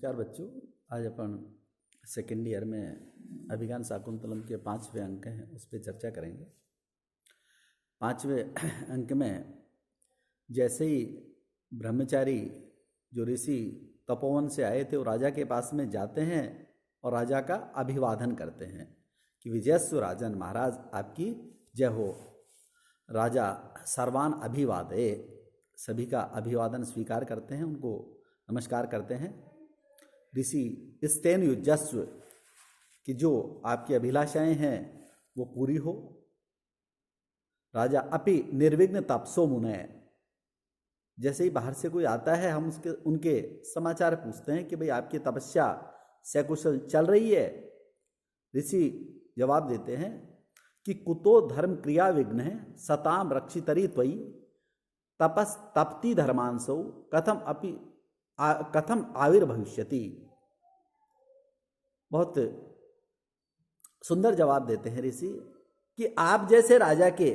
नमस्कार बच्चों। आज अपन सेकेंड ईयर में अभिज्ञान शाकुंतलम के 5वें अंक हैं, उस पर चर्चा करेंगे। 5वें अंक में जैसे ही ब्रह्मचारी जो ऋषि तपोवन से आए थे वो राजा के पास में जाते हैं और राजा का अभिवादन करते हैं कि विजयस्व राजन, महाराज आपकी जय हो। राजा सर्वान अभिवादे, सभी का अभिवादन स्वीकार करते हैं, उनको नमस्कार करते हैं। ऋषि स्तेन युजस्व, कि जो आपकी अभिलाषाएं हैं वो पूरी हो। राजा अपि निर्विघ्न तपसो मुने, जैसे ही बाहर से कोई आता है हम उनके समाचार पूछते हैं कि भाई आपकी तपस्या सकुशल चल रही है। ऋषि जवाब देते हैं कि कुतो धर्म क्रिया विघ्न है सताम रक्षितरी त्वयि तपस तप्ति धर्मांसौ कथम आविर्भविष्यति। बहुत सुंदर जवाब देते हैं ऋषि कि आप जैसे राजा के,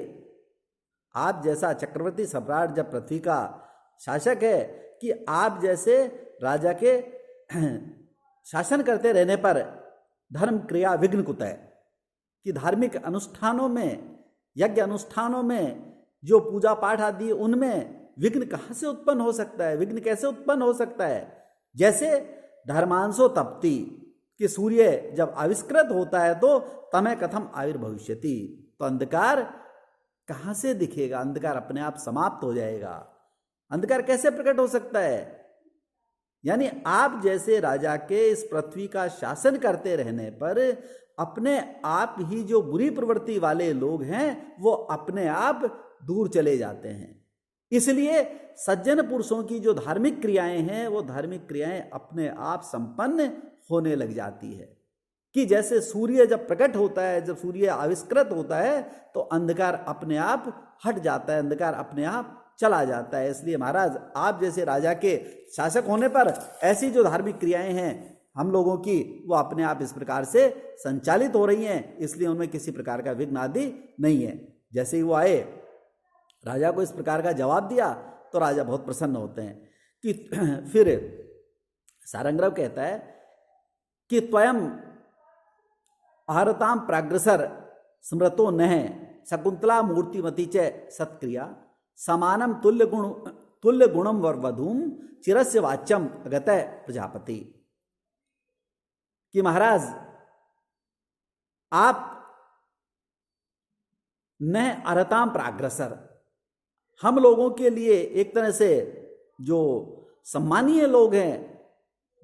आप जैसा चक्रवर्ती सम्राट जब पृथ्वी का शासक है, कि आप जैसे राजा के शासन करते रहने पर धर्म क्रिया विघ्न कुतः, कि धार्मिक अनुष्ठानों में, यज्ञ अनुष्ठानों में, जो पूजा पाठ आदि उनमें विघ्न कहाँ से उत्पन्न हो सकता है, विघ्न कैसे उत्पन्न हो सकता है। जैसे धर्मांशो तप्ति, कि सूर्य जब आविष्कृत होता है तो तमय कथम आविर्भविष्यति, तो अंधकार कहाँ से दिखेगा, अंधकार अपने आप समाप्त हो जाएगा। अंधकार कैसे प्रकट हो सकता है। यानी आप जैसे राजा के इस पृथ्वी का शासन करते रहने पर अपने आप ही जो बुरी प्रवृत्ति वाले लोग हैं वो अपने आप दूर चले जाते हैं। इसलिए सज्जन पुरुषों की जो धार्मिक क्रियाएं हैं वो धार्मिक क्रियाएं अपने आप संपन्न होने लग जाती है। कि जैसे सूर्य जब प्रकट होता है, जब सूर्य आविष्कृत होता है तो अंधकार अपने आप हट जाता है, अंधकार अपने आप चला जाता है। इसलिए महाराज आप जैसे राजा के शासक होने पर ऐसी जो धार्मिक क्रियाएं हैं हम लोगों की वो अपने आप इस प्रकार से संचालित हो रही हैं, इसलिए उनमें किसी प्रकार का विघ्न आदि नहीं है। जैसे ही वो आए, राजा को इस प्रकार का जवाब दिया तो राजा बहुत प्रसन्न होते हैं। कि फिर सारंगराव कहता है कि त्वयं आहरताम प्राग्रसर स्मृतो नह शकुंतला मूर्तिमती च सत्क्रिया समानम तुल्य गुणम वधूम चिरस्य वाच्यम अगत प्रजापति। कि महाराज आप न अरताम प्राग्रसर, हम लोगों के लिए एक तरह से जो सम्मानीय लोग हैं,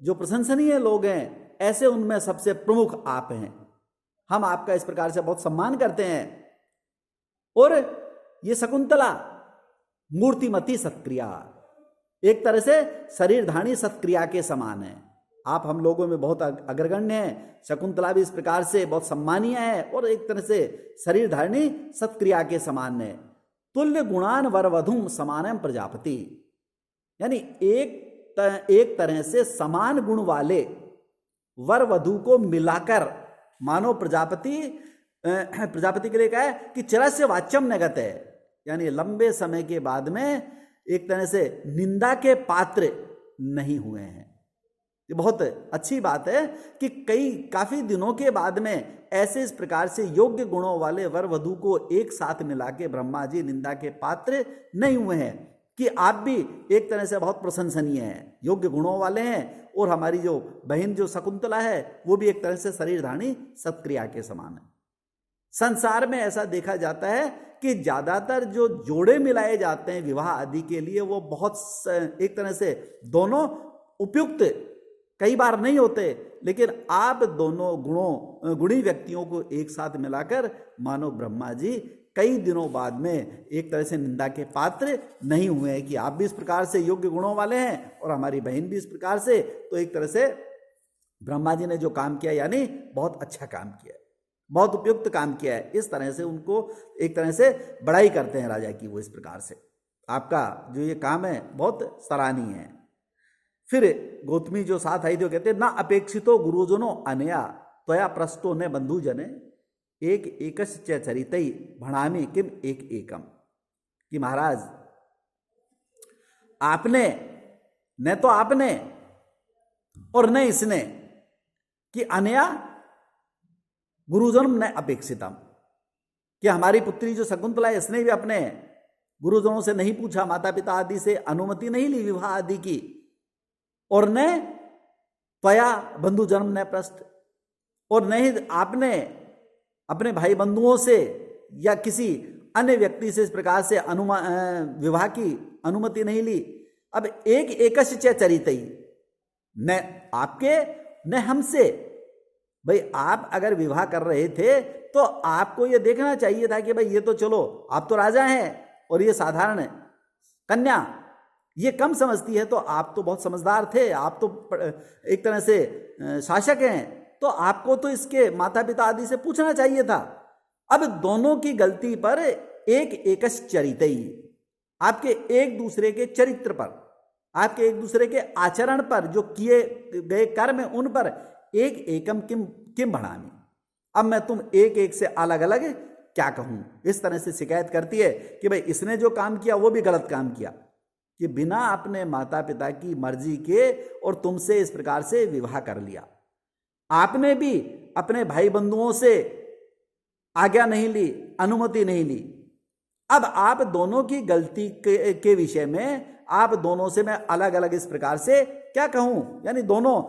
जो प्रशंसनीय लोग हैं, ऐसे उनमें सबसे प्रमुख आप हैं। हम आपका इस प्रकार से बहुत सम्मान करते हैं। और ये शकुंतला मूर्तिमती सत्क्रिया, एक तरह से शरीरधानी सत्क्रिया के समान है। आप हम लोगों में बहुत अग्रगण्य हैं। शकुंतला भी इस प्रकार से बहुत सम्मानीय है और एक तरह से शरीरधारिणी सत्क्रिया के समान है। तुल्य गुणान वरवधुम समानम प्रजापति, यानी एक तरह से समान गुण वाले वर वधु को मिलाकर मानो प्रजापति के लिए कहा है कि चिरस्य वाच्यम नगत है, यानी लंबे समय के बाद में एक तरह से निंदा के पात्र नहीं हुए हैं। ये बहुत अच्छी बात है कि काफी दिनों के बाद में ऐसे इस प्रकार से योग्य गुणों वाले वर वधु को एक साथ मिला के ब्रह्मा जी निंदा के पात्र नहीं हुए हैं। कि आप भी एक तरह से बहुत प्रशंसनीय हैं, योग्य गुणों वाले हैं। और हमारी जो बहन जो शकुंतला है वो भी एक तरह से शरीरधानी सत्क्रिया के समान है। संसार में ऐसा देखा जाता है कि ज्यादातर जो जोड़े मिलाए जाते हैं विवाह आदि के लिए वो बहुत एक तरह से दोनों उपयुक्त कई बार नहीं होते, लेकिन आप दोनों गुणी व्यक्तियों को एक साथ मिलाकर मानो ब्रह्मा जी कई दिनों बाद में एक तरह से निंदा के पात्र नहीं हुए हैं। कि आप भी इस प्रकार से योग्य गुणों वाले हैं और हमारी बहन भी इस प्रकार से, तो एक तरह से ब्रह्मा जी ने जो काम किया यानी बहुत अच्छा काम किया है, बहुत उपयुक्त काम किया है। इस तरह से उनको एक तरह से बड़ाई करते हैं राजा की वो इस प्रकार से। आपका जो ये काम है बहुत सराहनीय है। फिर गौतमी जो साथ आई थी कहते ना अपेक्षितो गुरुजनो अनया त्वया प्रस्तो न बंधु जने एक एकश्च चरितई भणामी किम एक एकम। कि महाराज आपने और न इसने कि अनया गुरुजन्म न अपेक्षितम, कि हमारी पुत्री जो शकुंतला है इसने भी अपने गुरुजनों से नहीं पूछा, माता पिता आदि से अनुमति नहीं ली विवाह आदि की, और न त्वया बंधु जन्म न प्रस्थ, और नहीं आपने अपने भाई बंधुओं से या किसी अन्य व्यक्ति से इस प्रकार से विवाह की अनुमति नहीं ली। अब एक एकश चरितई, न आपके न हमसे। भाई आप अगर विवाह कर रहे थे तो आपको यह देखना चाहिए था कि भाई ये तो चलो आप तो राजा हैं और ये साधारण कन्या ये कम समझती है, तो आप तो बहुत समझदार थे, आप तो एक तरह से शासक हैं, तो आपको तो इसके माता पिता आदि से पूछना चाहिए था। अब दोनों की गलती पर एक एकश चरितई, आपके एक दूसरे के चरित्र पर, आपके एक दूसरे के आचरण पर, जो किए गए कर्म उन पर एक एकम किम किम बढ़ानी। अब मैं तुम एक एक से अलग अलग क्या कहूं, इस तरह से शिकायत करती है कि भाई इसने जो काम किया वो भी गलत काम किया, कि बिना अपने माता पिता की मर्जी के और तुमसे इस प्रकार से विवाह कर लिया। आपने भी अपने भाई बंधुओं से आज्ञा नहीं ली, अनुमति नहीं ली। अब आप दोनों की गलती के विषय में आप दोनों से मैं अलग अलग इस प्रकार से क्या कहूं, यानी दोनों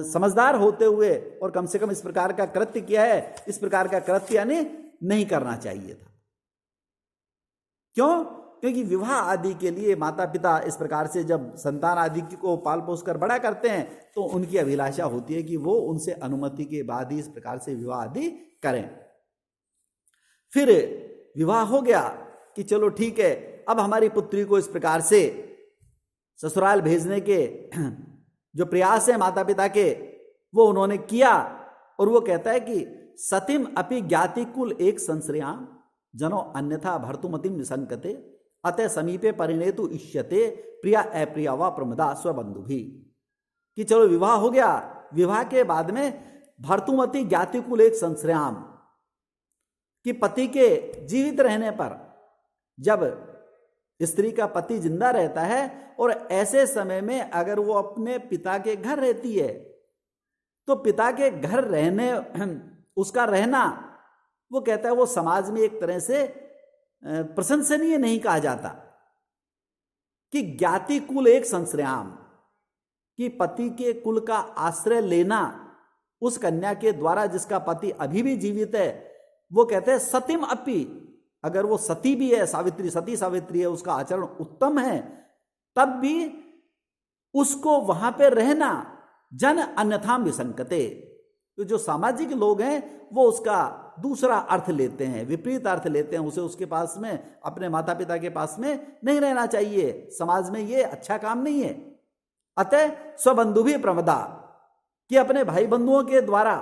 समझदार होते हुए और कम से कम इस प्रकार का कृत्य किया है, इस प्रकार का कृत्य यानी नहीं करना चाहिए था। क्यों? क्योंकि विवाह आदि के लिए माता पिता इस प्रकार से जब संतान आदि को पाल पोस कर बड़ा करते हैं तो उनकी अभिलाषा होती है कि वो उनसे अनुमति के बाद ही इस प्रकार से विवाह आदि करें। फिर विवाह हो गया कि चलो ठीक है, अब हमारी पुत्री को इस प्रकार से ससुराल भेजने के जो प्रयास है माता पिता के वो उन्होंने किया, और वो कहता है कि सतिम अपि ज्ञाति कुल एक संश्रयाम जनो अन्यथा भर्तुमतिम विसंकते अतः समीपे परिणेतु इष्यते प्रिया अप्रिया व प्रमदा स्वबंधु भी। कि चलो विवाह हो गया, विवाह के बाद में भर्तुमति ज्ञाति कुल एक संश्रयाम, कि पति के जीवित रहने पर, जब स्त्री का पति जिंदा रहता है और ऐसे समय में अगर वो अपने पिता के घर रहती है तो पिता के घर रहने उसका रहना वो कहता है वो समाज में एक तरह से प्रशंसनीय नहीं कहा जाता। कि ज्ञाति कुल एक संश्रयाम, कि पति के कुल का आश्रय लेना उस कन्या के द्वारा जिसका पति अभी भी जीवित है, वो कहते हैं सतिम अपि, अगर वो सती भी है, सावित्री सती सावित्री है, उसका आचरण उत्तम है, तब भी उसको वहां पे रहना जन अन्यथाम विसंकते, तो जो सामाजिक लोग हैं वो उसका दूसरा अर्थ लेते हैं, विपरीत अर्थ लेते हैं, उसे उसके पास में अपने माता पिता के पास में नहीं रहना चाहिए, समाज में ये अच्छा काम नहीं है। अतः स्वबंधु भी प्रमदा, कि अपने भाई बंधुओं के द्वारा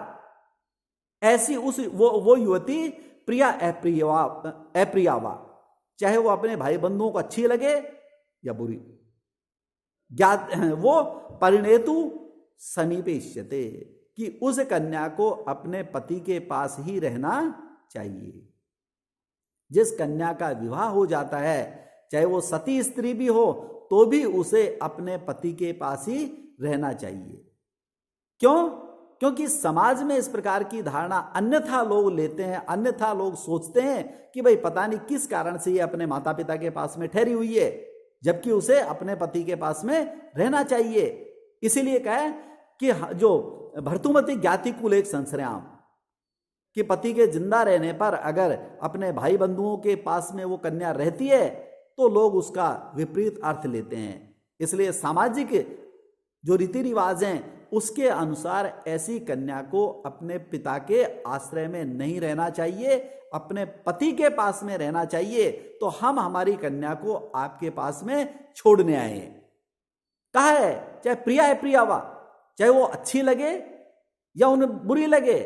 ऐसी उस वो युवती प्रिया अप्रियावा, चाहे वो अपने भाई बंधुओं को अच्छी लगे या बुरी, ज्ञात वो परिणेतु समीपे इष्यते, कि उस कन्या को अपने पति के पास ही रहना चाहिए। जिस कन्या का विवाह हो जाता है, चाहे वो सती स्त्री भी हो, तो भी उसे अपने पति के पास ही रहना चाहिए। क्यों? क्योंकि समाज में इस प्रकार की धारणा अन्यथा लोग लेते हैं, अन्यथा लोग सोचते हैं कि भाई पता नहीं किस कारण से ये अपने माता पिता के पास में ठहरी हुई है, जबकि उसे अपने पति के पास में रहना चाहिए। इसीलिए कहा कि जो भर्तुमति ज्ञाति कुल एक संश्रयाम, कि पति के जिंदा रहने पर अगर अपने भाई बंधुओं के पास में वो कन्या रहती है तो लोग उसका विपरीत अर्थ लेते हैं। इसलिए सामाजिक जो रीति रिवाज हैं उसके अनुसार ऐसी कन्या को अपने पिता के आश्रय में नहीं रहना चाहिए, अपने पति के पास में रहना चाहिए। तो हम हमारी कन्या को आपके पास में छोड़ने आए हैं। कहा है चाहे प्रिया है प्रियावा, चाहे वो अच्छी लगे या उन्हें बुरी लगे,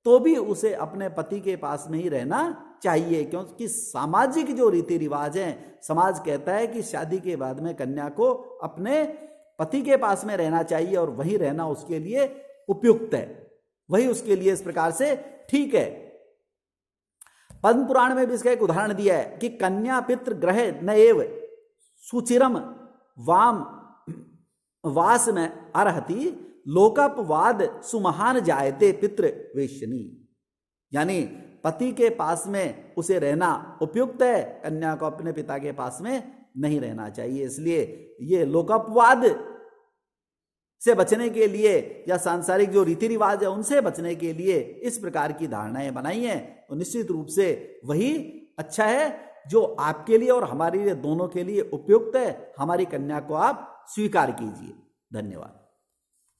तो भी उसे अपने पति के पास में ही रहना चाहिए। क्योंकि सामाजिक जो रीति रिवाज हैं, समाज कहता है कि शादी के बाद में कन्या को अपने पति के पास में रहना चाहिए और वहीं रहना उसके लिए उपयुक्त है, वही उसके लिए इस प्रकार से ठीक है। पद्म पुराण में भी इसका एक उदाहरण दिया है कि कन्या पितृ ग्रह न एव सुचिरम वाम वास में अर्हति लोकापवाद सुमहान जायते पितृ वेश्यनी, यानी पति के पास में उसे रहना उपयुक्त है, कन्या को अपने पिता के पास में नहीं रहना चाहिए। इसलिए ये लोकापवाद से बचने के लिए या सांसारिक जो रीति रिवाज है उनसे बचने के लिए इस प्रकार की धारणाएं बनाई हैं, तो निश्चित रूप से वही अच्छा है जो आपके लिए और हमारे लिए दोनों के लिए उपयुक्त है। हमारी कन्या को आप स्वीकार कीजिए। धन्यवाद।